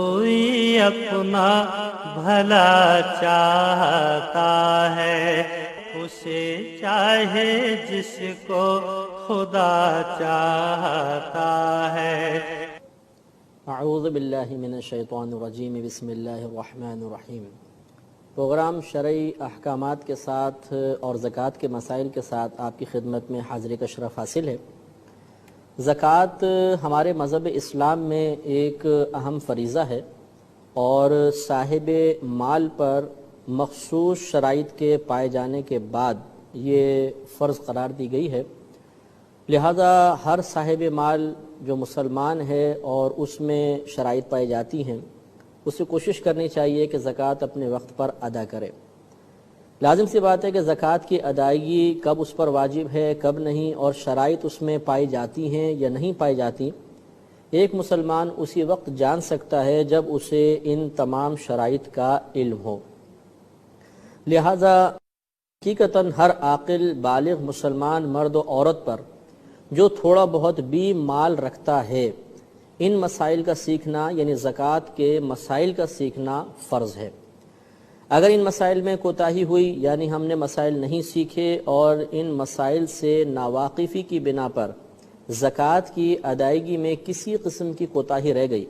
کوئی اپنا بھلا چاہتا ہے، اسے چاہے جس کو خدا چاہتا ہے۔ اعوذ باللہ من الشیطان الرجیم، بسم اللہ الرحمن الرحیم۔ پروگرام شرعی احکامات کے ساتھ اور زکوٰۃ کے مسائل کے ساتھ آپ کی خدمت میں حاضری کا شرف حاصل ہے۔ زکوٰۃ ہمارے مذہب اسلام میں ایک اہم فریضہ ہے اور صاحب مال پر مخصوص شرائط کے پائے جانے کے بعد یہ فرض قرار دی گئی ہے۔ لہذا ہر صاحب مال جو مسلمان ہے اور اس میں شرائط پائی جاتی ہیں، اسے کوشش کرنی چاہیے کہ زکوٰۃ اپنے وقت پر ادا کرے۔ لازم سی بات ہے کہ زکوٰۃ کی ادائیگی کب اس پر واجب ہے، کب نہیں، اور شرائط اس میں پائی جاتی ہیں یا نہیں پائی جاتی، ایک مسلمان اسی وقت جان سکتا ہے جب اسے ان تمام شرائط کا علم ہو۔ لہذا حقیقتاً ہر عاقل بالغ مسلمان مرد و عورت پر جو تھوڑا بہت بھی مال رکھتا ہے، ان مسائل کا سیکھنا یعنی زکوٰۃ کے مسائل کا سیکھنا فرض ہے۔ اگر ان مسائل میں کوتاہی ہوئی، یعنی ہم نے مسائل نہیں سیکھے اور ان مسائل سے ناواقفی کی بنا پر زکوٰۃ کی ادائیگی میں کسی قسم کی کوتاہی رہ گئی،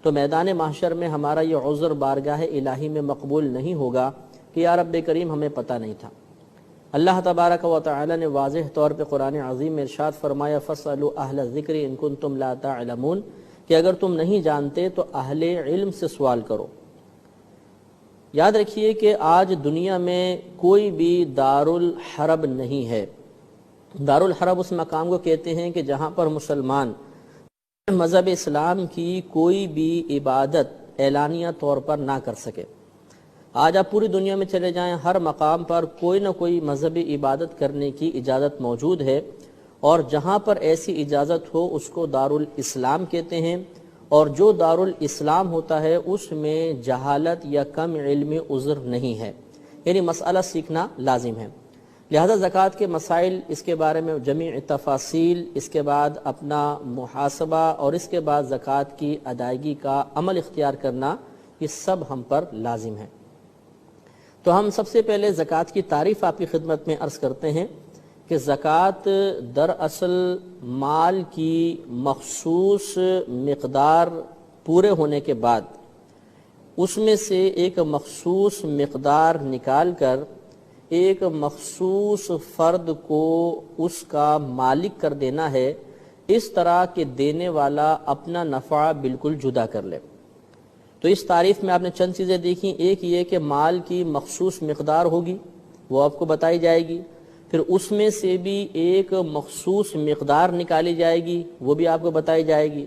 تو میدان محشر میں ہمارا یہ عذر بارگاہ الہی میں مقبول نہیں ہوگا کہ یا رب کریم ہمیں پتہ نہیں تھا۔ اللہ تبارک و تعالی نے واضح طور پہ قرآن عظیم میں ارشاد فرمایا فَاسْأَلُوا أَهْلَ الذِّكْرِ إِن كُنتُمْ لَا تَعْلَمُونَ، کہ اگر تم نہیں جانتے تو اہل علم سے سوال کرو۔ یاد رکھیے کہ آج دنیا میں کوئی بھی دارالحرب نہیں ہے۔ دارالحرب اس مقام کو کہتے ہیں کہ جہاں پر مسلمان مذہب اسلام کی کوئی بھی عبادت اعلانیہ طور پر نہ کر سکے۔ آج آپ پوری دنیا میں چلے جائیں، ہر مقام پر کوئی نہ کوئی مذہبی عبادت کرنے کی اجازت موجود ہے، اور جہاں پر ایسی اجازت ہو اس کو دارالاسلام کہتے ہیں، اور جو دارالاسلام ہوتا ہے اس میں جہالت یا کم علمی عذر نہیں ہے، یعنی مسئلہ سیکھنا لازم ہے۔ لہذا زکوٰۃ کے مسائل، اس کے بارے میں جمیع تفاصیل، اس کے بعد اپنا محاسبہ اور اس کے بعد زکوٰۃ کی ادائیگی کا عمل اختیار کرنا، یہ سب ہم پر لازم ہے۔ تو ہم سب سے پہلے زکوٰۃ کی تعریف آپ کی خدمت میں عرض کرتے ہیں کہ زکوٰۃ دراصل مال کی مخصوص مقدار پورے ہونے کے بعد اس میں سے ایک مخصوص مقدار نکال کر ایک مخصوص فرد کو اس کا مالک کر دینا ہے، اس طرح کہ دینے والا اپنا نفع بالکل جدا کر لے۔ تو اس تعریف میں آپ نے چند چیزیں دیکھیں۔ ایک یہ کہ مال کی مخصوص مقدار ہوگی، وہ آپ کو بتائی جائے گی، پھر اس میں سے بھی ایک مخصوص مقدار نکالی جائے گی، وہ بھی آپ کو بتائی جائے گی،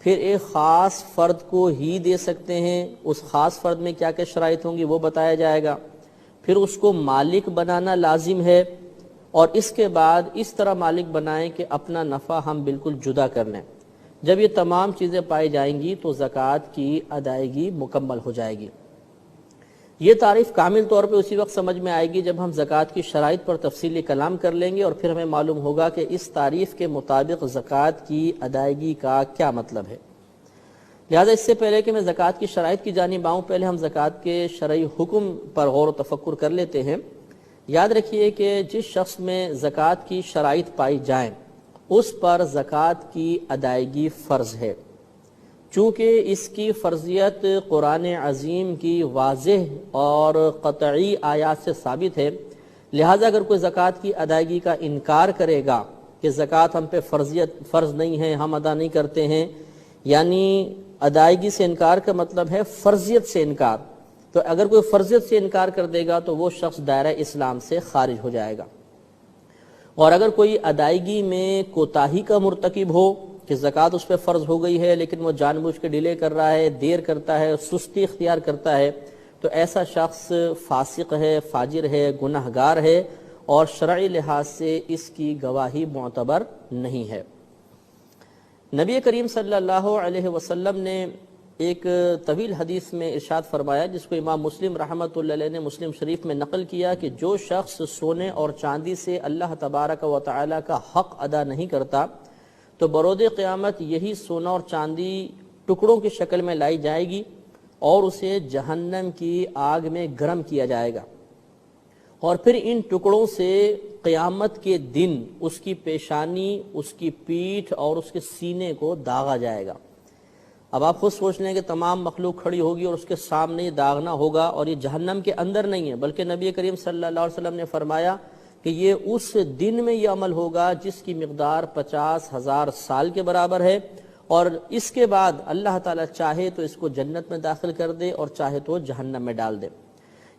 پھر ایک خاص فرد کو ہی دے سکتے ہیں، اس خاص فرد میں کیا کیا شرائط ہوں گی وہ بتایا جائے گا، پھر اس کو مالک بنانا لازم ہے، اور اس کے بعد اس طرح مالک بنائیں کہ اپنا نفع ہم بالکل جدا کر لیں۔ جب یہ تمام چیزیں پائی جائیں گی تو زکوٰۃ کی ادائیگی مکمل ہو جائے گی۔ یہ تعریف کامل طور پہ اسی وقت سمجھ میں آئے گی جب ہم زکوٰۃ کی شرائط پر تفصیلی کلام کر لیں گے، اور پھر ہمیں معلوم ہوگا کہ اس تعریف کے مطابق زکوٰۃ کی ادائیگی کا کیا مطلب ہے۔ لہذا اس سے پہلے کہ میں زکوٰۃ کی شرائط کی جانب آؤں، پہلے ہم زکوٰۃ کے شرعی حکم پر غور و تفکر کر لیتے ہیں۔ یاد رکھیے کہ جس شخص میں زکوٰۃ کی شرائط پائی جائیں اس پر زکوٰۃ کی ادائیگی فرض ہے، چونکہ اس کی فرضیت قرآن عظیم کی واضح اور قطعی آیات سے ثابت ہے۔ لہٰذا اگر کوئی زکوٰۃ کی ادائیگی کا انکار کرے گا کہ زکوٰۃ ہم پہ فرض نہیں ہے، ہم ادا نہیں کرتے ہیں، یعنی ادائیگی سے انکار کا مطلب ہے فرضیت سے انکار، تو اگر کوئی فرضیت سے انکار کر دے گا تو وہ شخص دائرہ اسلام سے خارج ہو جائے گا۔ اور اگر کوئی ادائیگی میں کوتاہی کا مرتکب ہو کہ زکوٰۃ اس پہ فرض ہو گئی ہے لیکن وہ جان بوجھ کے ڈیلے کر رہا ہے، دیر کرتا ہے، سستی اختیار کرتا ہے، تو ایسا شخص فاسق ہے، فاجر ہے، گنہگار ہے، اور شرعی لحاظ سے اس کی گواہی معتبر نہیں ہے۔ نبی کریم صلی اللہ علیہ وسلم نے ایک طویل حدیث میں ارشاد فرمایا، جس کو امام مسلم رحمۃ اللہ علیہ نے مسلم شریف میں نقل کیا، کہ جو شخص سونے اور چاندی سے اللہ تبارک و تعالی کا حق ادا نہیں کرتا تو برود قیامت یہی سونا اور چاندی ٹکڑوں کی شکل میں لائی جائے گی اور اسے جہنم کی آگ میں گرم کیا جائے گا، اور پھر ان ٹکڑوں سے قیامت کے دن اس کی پیشانی، اس کی پیٹھ اور اس کے سینے کو داغا جائے گا۔ اب آپ خود سوچ لیں کہ تمام مخلوق کھڑی ہوگی اور اس کے سامنے یہ داغنا ہوگا، اور یہ جہنم کے اندر نہیں ہے بلکہ نبی کریم صلی اللہ علیہ وسلم نے فرمایا کہ یہ اس دن میں یہ عمل ہوگا جس کی مقدار 50,000 سال کے برابر ہے، اور اس کے بعد اللہ تعالیٰ چاہے تو اس کو جنت میں داخل کر دے اور چاہے تو جہنم میں ڈال دے۔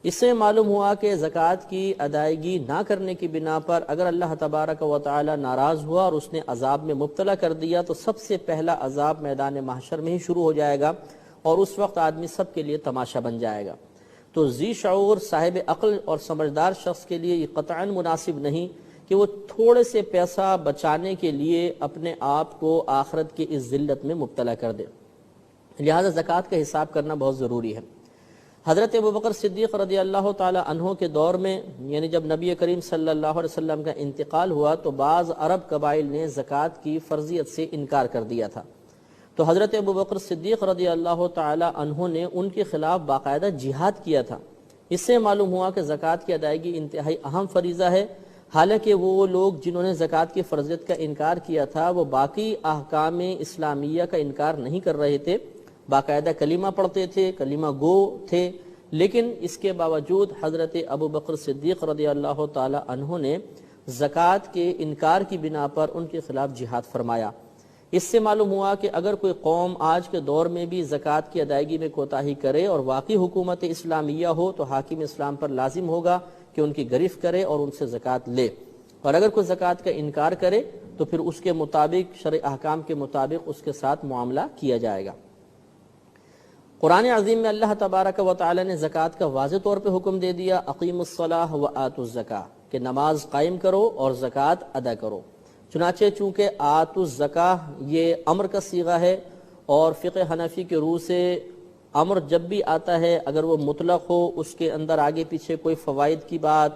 اس سے معلوم ہوا کہ زکوٰۃ کی ادائیگی نہ کرنے کی بنا پر اگر اللہ تبارک و تعالی ناراض ہوا اور اس نے عذاب میں مبتلا کر دیا تو سب سے پہلا عذاب میدان محشر میں ہی شروع ہو جائے گا، اور اس وقت آدمی سب کے لیے تماشا بن جائے گا۔ تو ذی شعور صاحب عقل اور سمجھدار شخص کے لیے یہ قطعاً مناسب نہیں کہ وہ تھوڑے سے پیسہ بچانے کے لیے اپنے آپ کو آخرت کی اس ذلت میں مبتلا کر دے، لہذا زکوٰۃ کا حساب کرنا بہت ضروری ہے۔ حضرت ابوبکر صدیق رضی اللہ تعالی عنہ کے دور میں، یعنی جب نبی کریم صلی اللہ علیہ وسلم کا انتقال ہوا تو بعض عرب قبائل نے زکوٰۃ کی فرضیت سے انکار کر دیا تھا، تو حضرت ابوبکر صدیق رضی اللہ تعالی عنہ نے ان کے خلاف باقاعدہ جہاد کیا تھا۔ اس سے معلوم ہوا کہ زکوٰۃ کی ادائیگی انتہائی اہم فریضہ ہے، حالانکہ وہ لوگ جنہوں نے زکوٰۃ کی فرضیت کا انکار کیا تھا وہ باقی احکام اسلامیہ کا انکار نہیں کر رہے تھے، باقاعدہ کلمہ پڑھتے تھے، کلمہ گو تھے، لیکن اس کے باوجود حضرت ابوبکر صدیق رضی اللہ تعالی عنہ نے زکوٰۃ کے انکار کی بنا پر ان کے خلاف جہاد فرمایا۔ اس سے معلوم ہوا کہ اگر کوئی قوم آج کے دور میں بھی زکوٰۃ کی ادائیگی میں کوتاہی کرے اور واقعی حکومت اسلامیہ ہو تو حاکم اسلام پر لازم ہوگا کہ ان کی گرفت کرے اور ان سے زکوٰۃ لے، اور اگر کوئی زکوٰۃ کا انکار کرے تو پھر اس کے مطابق شرع احکام کے مطابق اس کے ساتھ معاملہ کیا جائے گا۔ قرآن عظیم میں اللہ تبارک و تعالی نے زکوٰۃ کا واضح طور پہ حکم دے دیا، اقیموا الصلاۃ وآتوا الزکاۃ، کہ نماز قائم کرو اور زکوٰۃ ادا کرو۔ چنانچہ چونکہ آتوا الزکاۃ یہ امر کا صیغہ ہے، اور فقہ حنفی کے روح سے امر جب بھی آتا ہے اگر وہ مطلق ہو، اس کے اندر آگے پیچھے کوئی فوائد کی بات،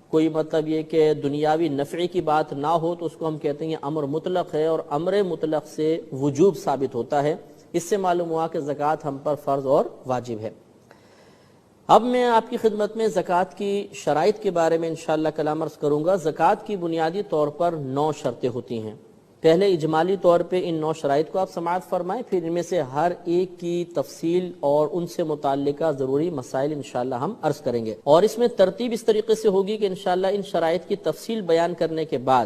کوئی مطلب یہ کہ دنیاوی نفع کی بات نہ ہو تو اس کو ہم کہتے ہیں امر مطلق ہے، اور امر مطلق سے وجوب ثابت ہوتا ہے۔ اس سے معلوم ہوا کہ زکوٰۃ ہم پر فرض اور واجب ہے۔ اب میں آپ کی خدمت میں زکوٰۃ کی شرائط کے بارے میں انشاءاللہ کلام عرض کروں گا۔ زکوٰۃ کی بنیادی طور پر 9 شرطیں ہوتی ہیں۔ پہلے اجمالی طور پہ ان 9 شرائط کو آپ سماعت فرمائیں، پھر ان میں سے ہر ایک کی تفصیل اور ان سے متعلقہ ضروری مسائل انشاءاللہ ہم عرض کریں گے، اور اس میں ترتیب اس طریقے سے ہوگی کہ انشاءاللہ ان شرائط کی تفصیل بیان کرنے کے بعد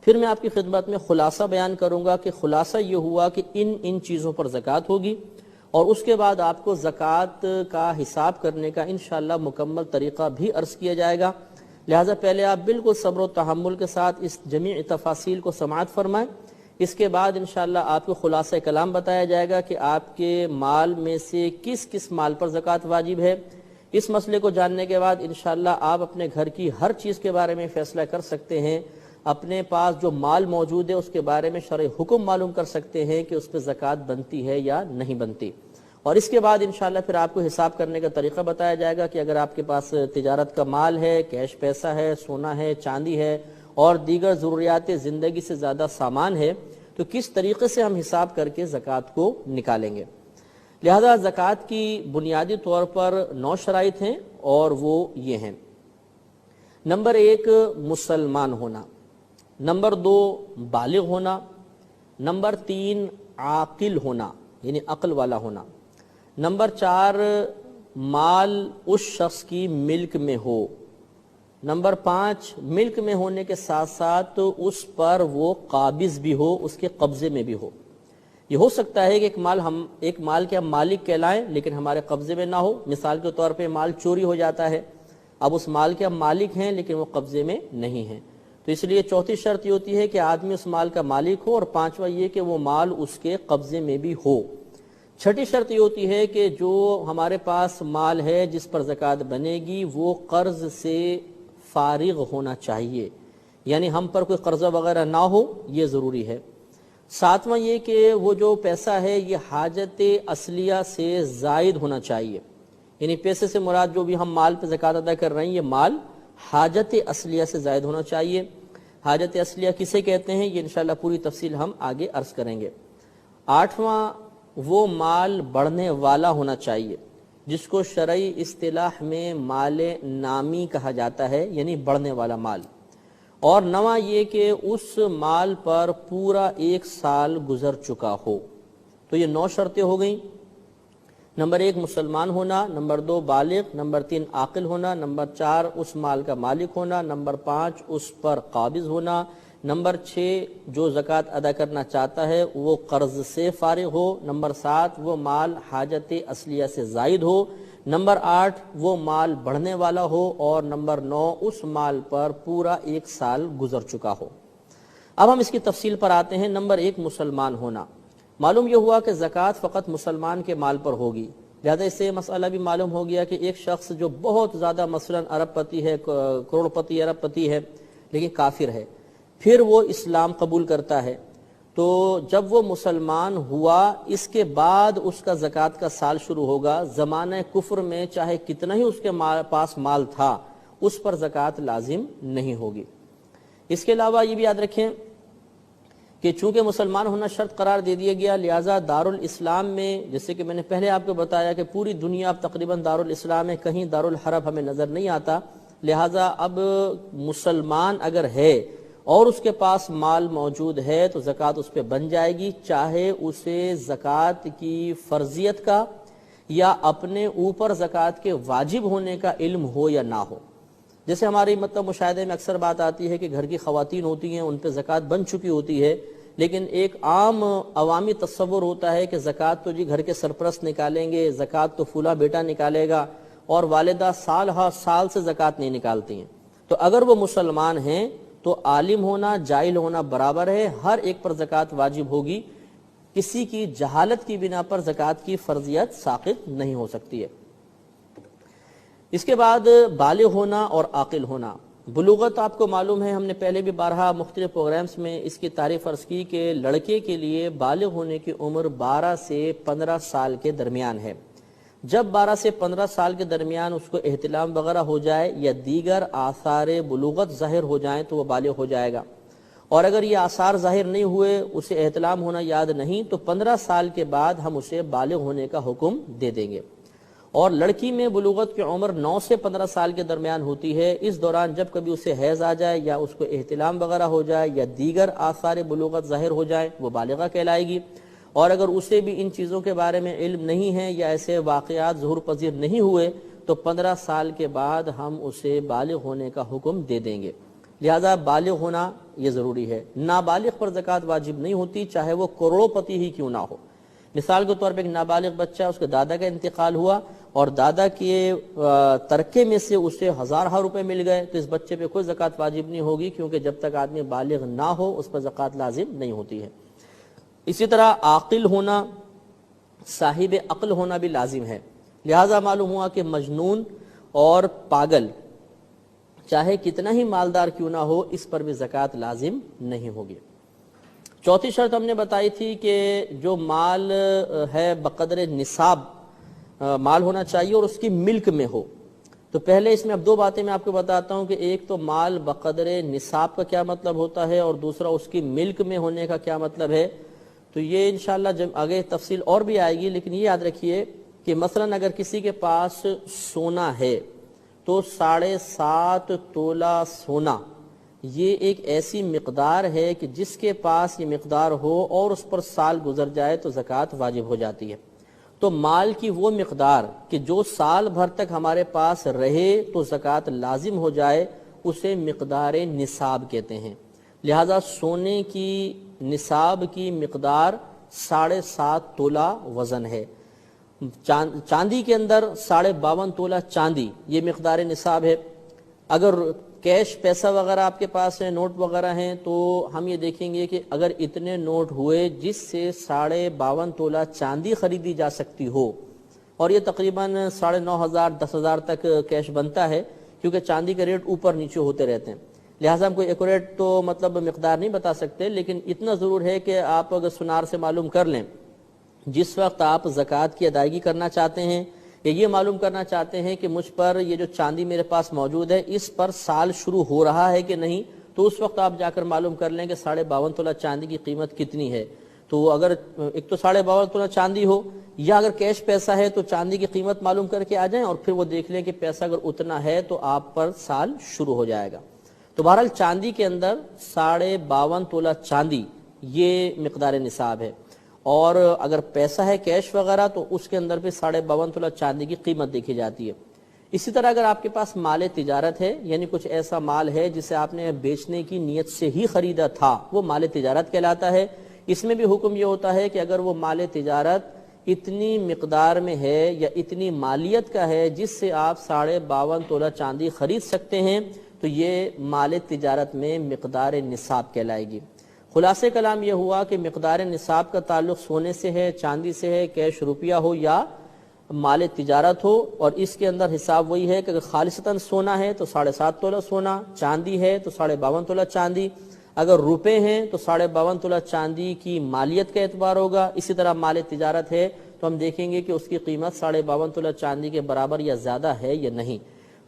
پھر میں آپ کی خدمت میں خلاصہ بیان کروں گا کہ خلاصہ یہ ہوا کہ ان چیزوں پر زکوٰۃ ہوگی، اور اس کے بعد آپ کو زکوٰۃ کا حساب کرنے کا انشاءاللہ مکمل طریقہ بھی عرض کیا جائے گا، لہٰذا پہلے آپ بالکل صبر و تحمل کے ساتھ اس جمیع تفاصیل کو سماعت فرمائیں۔ اس کے بعد انشاءاللہ آپ کو خلاصہ کلام بتایا جائے گا کہ آپ کے مال میں سے کس کس مال پر زکوٰۃ واجب ہے۔ اس مسئلے کو جاننے کے بعد انشاءاللہ آپ اپنے گھر کی ہر چیز کے بارے میں فیصلہ کر سکتے ہیں، اپنے پاس جو مال موجود ہے اس کے بارے میں شرعی حکم معلوم کر سکتے ہیں کہ اس پہ زکوٰۃ بنتی ہے یا نہیں بنتی، اور اس کے بعد انشاءاللہ پھر آپ کو حساب کرنے کا طریقہ بتایا جائے گا کہ اگر آپ کے پاس تجارت کا مال ہے، کیش پیسہ ہے، سونا ہے، چاندی ہے اور دیگر ضروریات زندگی سے زیادہ سامان ہے تو کس طریقے سے ہم حساب کر کے زکوٰۃ کو نکالیں گے۔ لہذا زکوٰۃ کی بنیادی طور پر 9 شرائط ہیں، اور وہ یہ ہیں: نمبر 1 مسلمان ہونا، نمبر 2 بالغ ہونا، نمبر 3 عاقل ہونا یعنی عقل والا ہونا، نمبر 4 مال اس شخص کی ملک میں ہو، نمبر 5 ملک میں ہونے کے ساتھ ساتھ اس پر وہ قابض بھی ہو، اس کے قبضے میں بھی ہو۔ یہ ہو سکتا ہے کہ ایک مال کے ہم مالک کہلائیں لیکن ہمارے قبضے میں نہ ہو، مثال کے طور پہ مال چوری ہو جاتا ہے، اب اس مال کے ہم مالک ہیں لیکن وہ قبضے میں نہیں ہیں، تو اس لیے چوتھی شرط یہ ہوتی ہے کہ آدمی اس مال کا مالک ہو، اور 5واں یہ کہ وہ مال اس کے قبضے میں بھی ہو۔ چھٹی شرط یہ ہوتی ہے کہ جو ہمارے پاس مال ہے جس پر زکوٰۃ بنے گی وہ قرض سے فارغ ہونا چاہیے، یعنی ہم پر کوئی قرضہ وغیرہ نہ ہو، یہ ضروری ہے۔ 7واں یہ کہ وہ جو پیسہ ہے یہ حاجت اصلیہ سے زائد ہونا چاہیے، یعنی پیسے سے مراد جو بھی ہم مال پہ زکوٰۃ ادا کر رہے ہیں یہ مال حاجت اصلیہ سے زائد ہونا چاہیے۔ حاجت اصلیہ کسے کہتے ہیں یہ انشاءاللہ پوری تفصیل ہم آگے عرض کریں گے۔ 8واں وہ مال بڑھنے والا ہونا چاہیے، جس کو شرعی اصطلاح میں مال نامی کہا جاتا ہے، یعنی بڑھنے والا مال۔ اور نواں یہ کہ اس مال پر پورا 1 سال گزر چکا ہو۔ تو یہ 9 شرطیں ہو گئیں۔ نمبر 1 مسلمان ہونا، نمبر 2 بالغ، نمبر 3 عاقل ہونا، نمبر 4 اس مال کا مالک ہونا، نمبر 5 اس پر قابض ہونا، نمبر 6 جو زکوٰۃ ادا کرنا چاہتا ہے وہ قرض سے فارغ ہو، نمبر 7 وہ مال حاجت اصلیہ سے زائد ہو، نمبر 8 وہ مال بڑھنے والا ہو، اور نمبر 9 اس مال پر پورا 1 سال گزر چکا ہو۔ اب ہم اس کی تفصیل پر آتے ہیں۔ نمبر 1 مسلمان ہونا۔ معلوم یہ ہوا کہ زکوٰۃ فقط مسلمان کے مال پر ہوگی، لہذا اس سے یہ مسئلہ بھی معلوم ہو گیا کہ ایک شخص جو بہت زیادہ مثلا ارب پتی ہے، کروڑ پتی ارب پتی ہے، لیکن کافر ہے، پھر وہ اسلام قبول کرتا ہے، تو جب وہ مسلمان ہوا اس کے بعد اس کا زکوٰۃ کا سال شروع ہوگا۔ زمانہ کفر میں چاہے کتنا ہی اس کے پاس مال تھا، اس پر زکوٰۃ لازم نہیں ہوگی۔ اس کے علاوہ یہ بھی یاد رکھیں کہ چونکہ مسلمان ہونا شرط قرار دے دیا گیا، لہٰذا دارالاسلام میں، جیسے کہ میں نے پہلے آپ کو بتایا کہ پوری دنیا اب تقریباً دارالاسلام ہے، کہیں دارالحرب ہمیں نظر نہیں آتا، لہٰذا اب مسلمان اگر ہے اور اس کے پاس مال موجود ہے تو زکوٰۃ اس پہ بن جائے گی، چاہے اسے زکوٰۃ کی فرضیت کا یا اپنے اوپر زکوٰۃ کے واجب ہونے کا علم ہو یا نہ ہو۔ جیسے ہماری مشاہدے میں اکثر بات آتی ہے کہ گھر کی خواتین ہوتی ہیں، ان پہ زکوٰۃ بن چکی ہوتی ہے، لیکن ایک عام عوامی تصور ہوتا ہے کہ زکوٰۃ تو جی گھر کے سرپرست نکالیں گے، زکوٰۃ تو فلاں بیٹا نکالے گا، اور والدہ سال ہر سال سے زکوٰۃ نہیں نکالتی ہیں۔ تو اگر وہ مسلمان ہیں تو عالم ہونا جاہل ہونا برابر ہے، ہر ایک پر زکوٰۃ واجب ہوگی، کسی کی جہالت کی بنا پر زکوٰۃ کی فرضیت ساقط نہیں ہو سکتی ہے۔ اس کے بعد بالغ ہونا اور عاقل ہونا۔ بلوغت آپ کو معلوم ہے، ہم نے پہلے بھی بارہا مختلف پروگرامز میں اس کی تعریف عرض کی کہ لڑکے کے لیے بالغ ہونے کی عمر 12 سے 15 سال کے درمیان ہے۔ جب 12 سے 15 سال کے درمیان اس کو احتلام وغیرہ ہو جائے یا دیگر آثار بلوغت ظاہر ہو جائیں تو وہ بالغ ہو جائے گا، اور اگر یہ آثار ظاہر نہیں ہوئے، اسے احتلام ہونا یاد نہیں، تو 15 سال کے بعد ہم اسے بالغ ہونے کا حکم دے دیں گے۔ اور لڑکی میں بلوغت کی عمر 9 سے 15 سال کے درمیان ہوتی ہے۔ اس دوران جب کبھی اسے حیض آ جائے یا اس کو احتلام وغیرہ ہو جائے یا دیگر آثار بلوغت ظاہر ہو جائے، وہ بالغہ کہلائے گی، اور اگر اسے بھی ان چیزوں کے بارے میں علم نہیں ہے یا ایسے واقعات ظہور پذیر نہیں ہوئے تو 15 سال کے بعد ہم اسے بالغ ہونے کا حکم دے دیں گے۔ لہذا بالغ ہونا یہ ضروری ہے۔ نابالغ پر زکوٰۃ واجب نہیں ہوتی، چاہے وہ کروڑوں پتی ہی کیوں نہ ہو۔ مثال کے طور پہ ایک نابالغ بچہ، اس کے دادا کا انتقال ہوا اور دادا کے ترکے میں سے اسے ہزارہ روپے مل گئے، تو اس بچے پہ کوئی زکوٰۃ واجب نہیں ہوگی، کیونکہ جب تک آدمی بالغ نہ ہو اس پر زکوٰۃ لازم نہیں ہوتی ہے۔ اسی طرح عاقل ہونا، صاحب عقل ہونا بھی لازم ہے۔ لہذا معلوم ہوا کہ مجنون اور پاگل چاہے کتنا ہی مالدار کیوں نہ ہو، اس پر بھی زکوٰۃ لازم نہیں ہوگی۔ چوتھی شرط ہم نے بتائی تھی کہ جو مال ہے بقدر نصاب مال ہونا چاہیے اور اس کی ملک میں ہو۔ تو پہلے اس میں اب 2 باتیں میں آپ کو بتاتا ہوں کہ ایک تو مال بقدر نصاب کا کیا مطلب ہوتا ہے، اور دوسرا اس کی ملک میں ہونے کا کیا مطلب ہے۔ تو یہ انشاءاللہ جب آگے تفصیل اور بھی آئے گی، لیکن یہ یاد رکھیے کہ مثلا اگر کسی کے پاس سونا ہے تو 7.5 تولہ سونا یہ ایک ایسی مقدار ہے کہ جس کے پاس یہ مقدار ہو اور اس پر سال گزر جائے تو زکوٰۃ واجب ہو جاتی ہے۔ تو مال کی وہ مقدار کہ جو سال بھر تک ہمارے پاس رہے تو زکوٰۃ لازم ہو جائے، اسے مقدار نصاب کہتے ہیں۔ لہذا سونے کی نصاب کی مقدار 7.5 تولہ وزن ہے۔ چاندی کے اندر 52.5 تولہ چاندی یہ مقدار نصاب ہے۔ اگر کیش پیسہ وغیرہ آپ کے پاس ہے، نوٹ وغیرہ ہیں، تو ہم یہ دیکھیں گے کہ اگر اتنے نوٹ ہوئے جس سے 52.5 تولہ چاندی خریدی جا سکتی ہو، اور یہ تقریباً 9,500 10,000 تک کیش بنتا ہے، کیونکہ چاندی کے ریٹ اوپر نیچے ہوتے رہتے ہیں، لہٰذا ہم کوئی ایکوریٹ تو مقدار نہیں بتا سکتے، لیکن اتنا ضرور ہے کہ آپ اگر سنار سے معلوم کر لیں، جس وقت آپ زکوٰۃ کی ادائیگی کرنا چاہتے ہیں یا یہ معلوم کرنا چاہتے ہیں کہ مجھ پر یہ جو چاندی میرے پاس موجود ہے اس پر سال شروع ہو رہا ہے کہ نہیں، تو اس وقت آپ جا کر معلوم کر لیں کہ 52.5 تولہ چاندی کی قیمت کتنی ہے۔ تو اگر ایک تو 52.5 تولہ چاندی ہو، یا اگر کیش پیسہ ہے تو چاندی کی قیمت معلوم کر کے آ جائیں اور پھر وہ دیکھ لیں کہ پیسہ اگر اتنا ہے تو آپ پر سال شروع ہو جائے گا۔ تو بہرحال چاندی کے اندر 52.5 تولہ چاندی یہ مقدار نصاب ہے، اور اگر پیسہ ہے کیش وغیرہ تو اس کے اندر بھی 52.5 تولہ چاندی کی قیمت دیکھی جاتی ہے۔ اسی طرح اگر آپ کے پاس مال تجارت ہے، یعنی کچھ ایسا مال ہے جسے آپ نے بیچنے کی نیت سے ہی خریدا تھا، وہ مال تجارت کہلاتا ہے۔ اس میں بھی حکم یہ ہوتا ہے کہ اگر وہ مال تجارت اتنی مقدار میں ہے یا اتنی مالیت کا ہے جس سے آپ 52.5 تولہ چاندی خرید سکتے ہیں تو یہ مال تجارت میں مقدار نصاب کہلائے گی۔ خلاصہ کلام یہ ہوا کہ مقدار نصاب کا تعلق سونے سے ہے، چاندی سے ہے، کیش روپیہ ہو یا مال تجارت ہو، اور اس کے اندر حساب وہی ہے کہ اگر خالصتاً سونا ہے تو 7.5 تولہ سونا، چاندی ہے تو 52.5 تولہ چاندی، اگر روپے ہیں تو 52.5 تولہ چاندی کی مالیت کا اعتبار ہوگا۔ اسی طرح مال تجارت ہے تو ہم دیکھیں گے کہ اس کی قیمت 52.5 تولہ چاندی کے برابر یا زیادہ ہے یا نہیں۔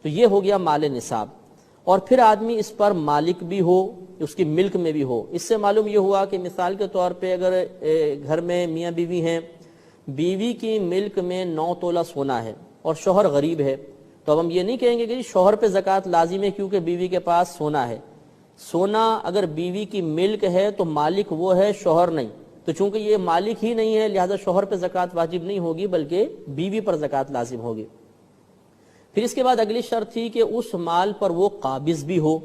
تو یہ ہو گیا مال نصاب، اور پھر آدمی اس پر مالک بھی ہو، اس کی ملک میں بھی ہو۔ اس سے معلوم یہ ہوا کہ مثال کے طور پہ اگر گھر میں میاں بیوی ہیں، بیوی کی ملک میں 9 تولہ سونا ہے اور شوہر غریب ہے، تو اب ہم یہ نہیں کہیں گے کہ شوہر پہ زکوٰۃ لازم ہے کیونکہ بیوی کے پاس سونا ہے۔ سونا اگر بیوی کی ملک ہے تو مالک وہ ہے، شوہر نہیں، تو چونکہ یہ مالک ہی نہیں ہے لہذا شوہر پہ زکوٰۃ واجب نہیں ہوگی بلکہ بیوی پر زکوٰۃ لازم ہوگی۔ پھر اس کے بعد اگلی شرط تھی کہ اس مال پر وہ قابض بھی ہو،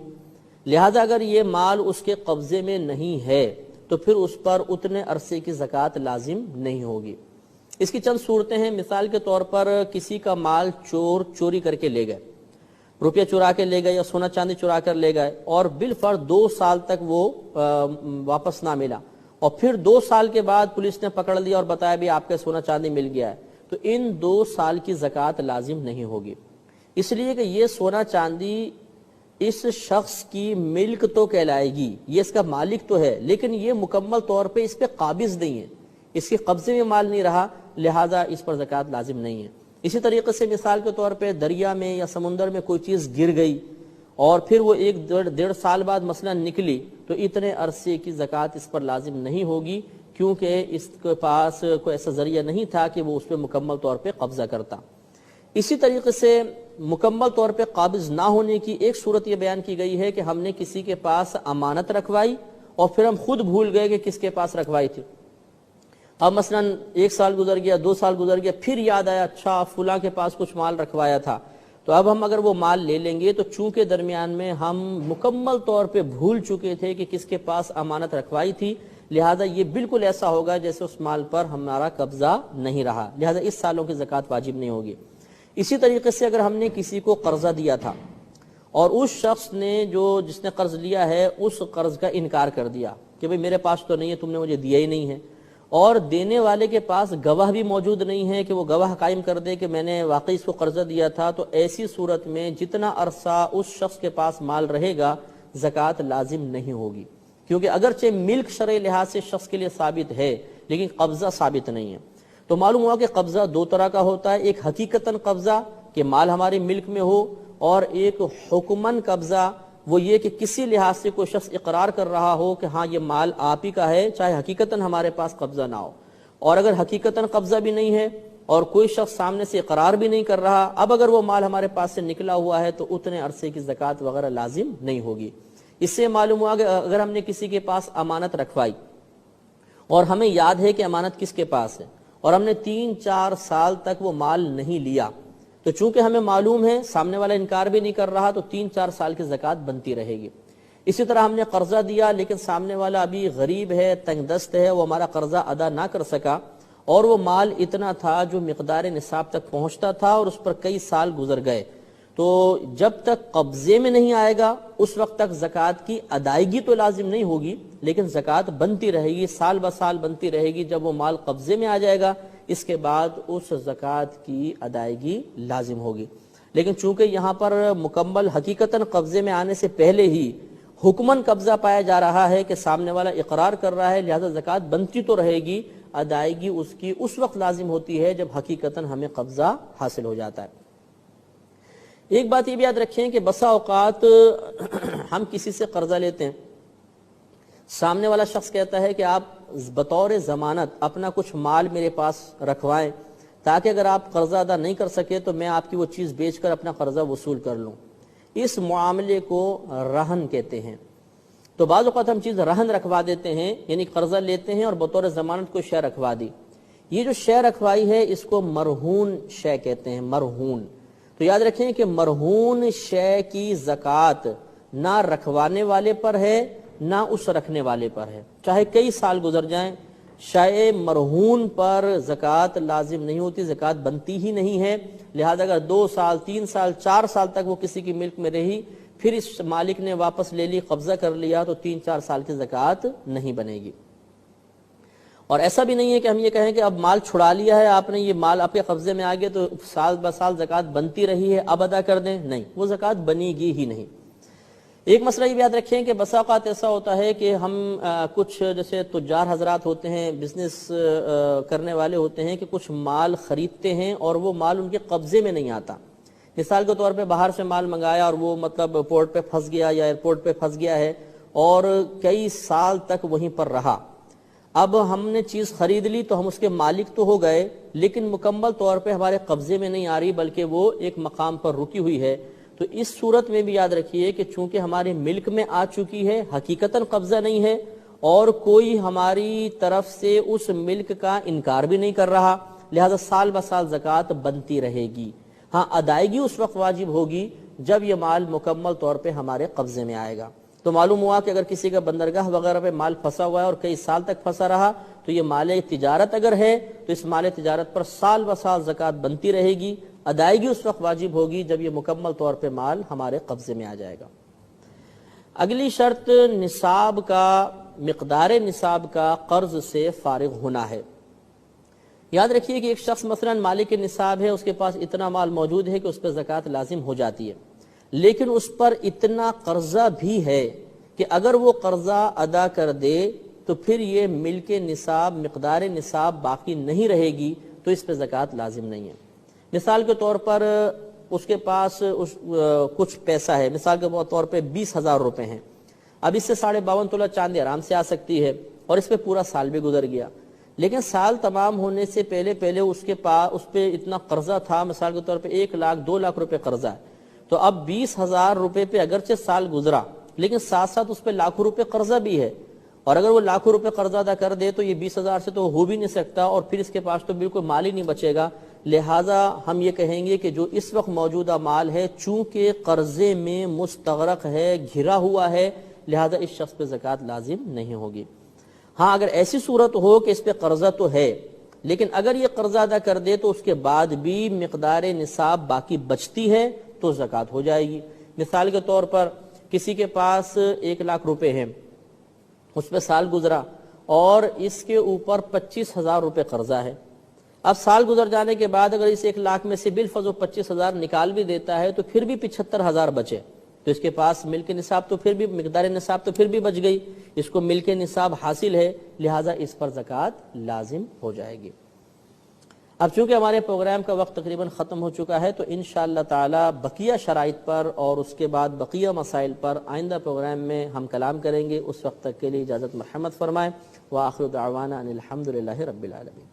لہذا اگر یہ مال اس کے قبضے میں نہیں ہے تو پھر اس پر اتنے عرصے کی زکوٰۃ لازم نہیں ہوگی۔ اس کی چند صورتیں ہیں۔ مثال کے طور پر کسی کا مال چوری کر کے لے گئے، روپیہ چرا کے لے گئے یا سونا چاندی چرا کر لے گئے، اور بالفرض 2 سال تک وہ واپس نہ ملا، اور پھر 2 سال کے بعد پولیس نے پکڑ لیا اور بتایا بھی آپ کا سونا چاندی مل گیا ہے، تو ان 2 سال کی زکوٰۃ لازم نہیں ہوگی، اس لیے کہ یہ سونا چاندی اس شخص کی ملک تو کہلائے گی، یہ اس کا مالک تو ہے، لیکن یہ مکمل طور پہ اس پہ قابض نہیں ہے، اس کے قبضے میں مال نہیں رہا، لہذا اس پر زکوٰۃ لازم نہیں ہے۔ اسی طریقے سے مثال کے طور پہ دریا میں یا سمندر میں کوئی چیز گر گئی اور پھر وہ 1-1.5 سال بعد مثلا نکلی، تو اتنے عرصے کی زکوٰۃ اس پر لازم نہیں ہوگی کیونکہ اس کے پاس کوئی ایسا ذریعہ نہیں تھا کہ وہ اس پہ مکمل طور پہ قبضہ کرتا۔ اسی طریقے سے مکمل طور پہ قابض نہ ہونے کی ایک صورت یہ بیان کی گئی ہے کہ ہم نے کسی کے پاس امانت رکھوائی اور پھر ہم خود بھول گئے کہ کس کے پاس رکھوائی تھی۔ اب مثلا 1 سال گزر گیا، 2 سال گزر گیا، پھر یاد آیا اچھا فلاں کے پاس کچھ مال رکھوایا تھا، تو اب ہم اگر وہ مال لے لیں گے تو چونکہ درمیان میں ہم مکمل طور پہ بھول چکے تھے کہ کس کے پاس امانت رکھوائی تھی، لہذا یہ بالکل ایسا ہوگا جیسے اس مال پر ہمارا قبضہ نہیں رہا، لہذا اس سالوں کی زکوٰۃ واجب نہیں ہوگی۔ اسی طریقے سے اگر ہم نے کسی کو قرضہ دیا تھا اور اس شخص نے جس نے قرض لیا ہے اس قرض کا انکار کر دیا کہ بھئی میرے پاس تو نہیں ہے، تم نے مجھے دیا ہی نہیں ہے، اور دینے والے کے پاس گواہ بھی موجود نہیں ہے کہ وہ گواہ قائم کر دے کہ میں نے واقعی اس کو قرضہ دیا تھا، تو ایسی صورت میں جتنا عرصہ اس شخص کے پاس مال رہے گا زکوٰۃ لازم نہیں ہوگی، کیونکہ اگرچہ ملک شرعی لحاظ سے شخص کے لیے ثابت ہے لیکن قبضہ ثابت نہیں ہے۔ تو معلوم ہوا کہ قبضہ 2 طرح کا ہوتا ہے، ایک حقیقتاً قبضہ کہ مال ہماری ملک میں ہو، اور ایک حکماً قبضہ وہ یہ کہ کسی لحاظ سے کوئی شخص اقرار کر رہا ہو کہ ہاں یہ مال آپ ہی کا ہے چاہے حقیقتاً ہمارے پاس قبضہ نہ ہو، اور اگر حقیقتاً قبضہ بھی نہیں ہے اور کوئی شخص سامنے سے اقرار بھی نہیں کر رہا، اب اگر وہ مال ہمارے پاس سے نکلا ہوا ہے تو اتنے عرصے کی زکوٰۃ وغیرہ لازم نہیں ہوگی۔ اس سے معلوم ہوا کہ اگر ہم نے کسی کے پاس امانت رکھوائی اور ہمیں یاد ہے کہ امانت کس کے پاس ہے اور ہم نے 3-4 سال تک وہ مال نہیں لیا، تو چونکہ ہمیں معلوم ہے سامنے والا انکار بھی نہیں کر رہا تو 3-4 سال کی زکوٰۃ بنتی رہے گی۔ اسی طرح ہم نے قرضہ دیا لیکن سامنے والا ابھی غریب ہے، تنگ دست ہے، وہ ہمارا قرضہ ادا نہ کر سکا، اور وہ مال اتنا تھا جو مقدار نصاب تک پہنچتا تھا اور اس پر کئی سال گزر گئے، تو جب تک قبضے میں نہیں آئے گا اس وقت تک زکوٰۃ کی ادائیگی تو لازم نہیں ہوگی لیکن زکوٰۃ بنتی رہے گی، سال بہ سال بنتی رہے گی۔ جب وہ مال قبضے میں آ جائے گا اس کے بعد اس زکوٰۃ کی ادائیگی لازم ہوگی، لیکن چونکہ یہاں پر مکمل حقیقتاً قبضے میں آنے سے پہلے ہی حکماً قبضہ پایا جا رہا ہے کہ سامنے والا اقرار کر رہا ہے، لہذا زکوٰۃ بنتی تو رہے گی، ادائیگی اس کی اس وقت لازم ہوتی ہے جب حقیقتاً ہمیں قبضہ حاصل ہو جاتا ہے۔ ایک بات یہ بھی یاد رکھیں کہ بسا اوقات ہم کسی سے قرضہ لیتے ہیں، سامنے والا شخص کہتا ہے کہ آپ بطور ضمانت اپنا کچھ مال میرے پاس رکھوائیں تاکہ اگر آپ قرضہ ادا نہیں کر سکے تو میں آپ کی وہ چیز بیچ کر اپنا قرضہ وصول کر لوں. اس معاملے کو رہن کہتے ہیں. تو بعض اوقات ہم چیز رہن رکھوا دیتے ہیں، یعنی قرضہ لیتے ہیں اور بطور ضمانت کوئی شے رکھوا دی. یہ جو شے رکھوائی ہے اس کو مرہون شے کہتے ہیں، مرہون. تو یاد رکھیں کہ مرہون شے کی زکوٰۃ نہ رکھوانے والے پر ہے نہ اس رکھنے والے پر ہے، چاہے کئی سال گزر جائیں. شے مرہون پر زکوٰۃ لازم نہیں ہوتی، زکوٰۃ بنتی ہی نہیں ہے. لہذا اگر 2 سال 3 سال 4 سال تک وہ کسی کی ملک میں رہی، پھر اس مالک نے واپس لے لی، قبضہ کر لیا، تو 3-4 سال کی زکوٰۃ نہیں بنے گی. اور ایسا بھی نہیں ہے کہ ہم یہ کہیں کہ اب مال چھڑا لیا ہے آپ نے، یہ مال آپ کے قبضے میں آ گیا تو سال بہ سال زکوٰۃ بنتی رہی ہے، اب ادا کر دیں. نہیں، وہ زکوٰۃ بنے گی ہی نہیں. ایک مسئلہ یہ بھی یاد رکھیں کہ بسا اوقات ایسا ہوتا ہے کہ ہم کچھ جیسے تجار حضرات ہوتے ہیں، بزنس کرنے والے ہوتے ہیں کہ کچھ مال خریدتے ہیں اور وہ مال ان کے قبضے میں نہیں آتا. مثال کے طور پہ باہر سے مال منگایا اور وہ مطلب پورٹ پہ پھنس گیا یا ایئرپورٹ پہ پھنس گیا ہے اور کئی سال تک وہیں پر رہا. اب ہم نے چیز خرید لی تو ہم اس کے مالک تو ہو گئے، لیکن مکمل طور پہ ہمارے قبضے میں نہیں آ رہی بلکہ وہ ایک مقام پر رکی ہوئی ہے. تو اس صورت میں بھی یاد رکھیے کہ چونکہ ہمارے ملک میں آ چکی ہے، حقیقتاً قبضہ نہیں ہے اور کوئی ہماری طرف سے اس ملک کا انکار بھی نہیں کر رہا، لہذا سال بہ سال زکوٰۃ بنتی رہے گی. ہاں، ادائیگی اس وقت واجب ہوگی جب یہ مال مکمل طور پہ ہمارے قبضے میں آئے گا. تو معلوم ہوا کہ اگر کسی کا بندرگاہ وغیرہ پہ مال پھنسا ہوا ہے اور کئی سال تک پھنسا رہا تو یہ مال تجارت اگر ہے تو اس مال تجارت پر سال بہ سال زکوٰۃ بنتی رہے گی. ادائیگی اس وقت واجب ہوگی جب یہ مکمل طور پہ مال ہمارے قبضے میں آ جائے گا. اگلی شرط نصاب کا، مقدار نصاب کا قرض سے فارغ ہونا ہے. یاد رکھیے کہ ایک شخص مثلا مالک نصاب ہے، اس کے پاس اتنا مال موجود ہے کہ اس پہ زکوٰۃ لازم ہو جاتی ہے، لیکن اس پر اتنا قرضہ بھی ہے کہ اگر وہ قرضہ ادا کر دے تو پھر یہ ملک نصاب، مقدار نصاب باقی نہیں رہے گی، تو اس پہ زکوٰۃ لازم نہیں ہے. مثال کے طور پر اس کے پاس کچھ پیسہ ہے، مثال کے طور پہ 20,000 روپے ہیں. اب اس سے 52.5 تولہ چاندی آرام سے آ سکتی ہے اور اس پہ پورا سال بھی گزر گیا، لیکن سال تمام ہونے سے پہلے اس پہ اتنا قرضہ تھا، مثال کے طور پہ 1 لاکھ 2 لاکھ روپے قرضہ ہے. تو اب 20,000 روپے پہ اگرچہ سال گزرا لیکن ساتھ ساتھ اس پہ لاکھوں روپے قرضہ بھی ہے، اور اگر وہ لاکھوں روپے قرضہ ادا کر دے تو یہ 20,000 سے تو ہو بھی نہیں سکتا اور پھر اس کے پاس تو بالکل مال ہی نہیں بچے گا. لہٰذا ہم یہ کہیں گے کہ جو اس وقت موجودہ مال ہے چونکہ قرضے میں مستغرق ہے، گھرا ہوا ہے، لہٰذا اس شخص پہ زکوٰۃ لازم نہیں ہوگی. ہاں، اگر ایسی صورت ہو کہ اس پہ قرضہ تو ہے لیکن اگر یہ قرضہ ادا کر دے تو اس کے بعد بھی مقدار نصاب باقی بچتی ہے تو زکوٰۃ ہو جائے گی. مثال کے طور پر کسی کے پاس 1 لاکھ روپے ہیں، اس پہ سال گزرا اور اس کے اوپر 25,000 روپے قرضہ ہے. اب سال گزر جانے کے بعد اگر اس 1 لاکھ میں سے بالفضل 25,000 نکال بھی دیتا ہے تو پھر بھی 75,000 بچے، تو اس کے پاس ملک نصاب تو پھر بھی، مقدار نصاب تو پھر بھی بچ گئی، اس کو ملک نصاب حاصل ہے، لہٰذا اس پر زکوٰۃ لازم ہو جائے گی. اب چونکہ ہمارے پروگرام کا وقت تقریباً ختم ہو چکا ہے تو انشاءاللہ تعالی بقیہ شرائط پر اور اس کے بعد بقیہ مسائل پر آئندہ پروگرام میں ہم کلام کریں گے. اس وقت تک کے لیے اجازت مرحمت فرمائیں. وآخر دعوانا ان الحمدللہ رب العالمین.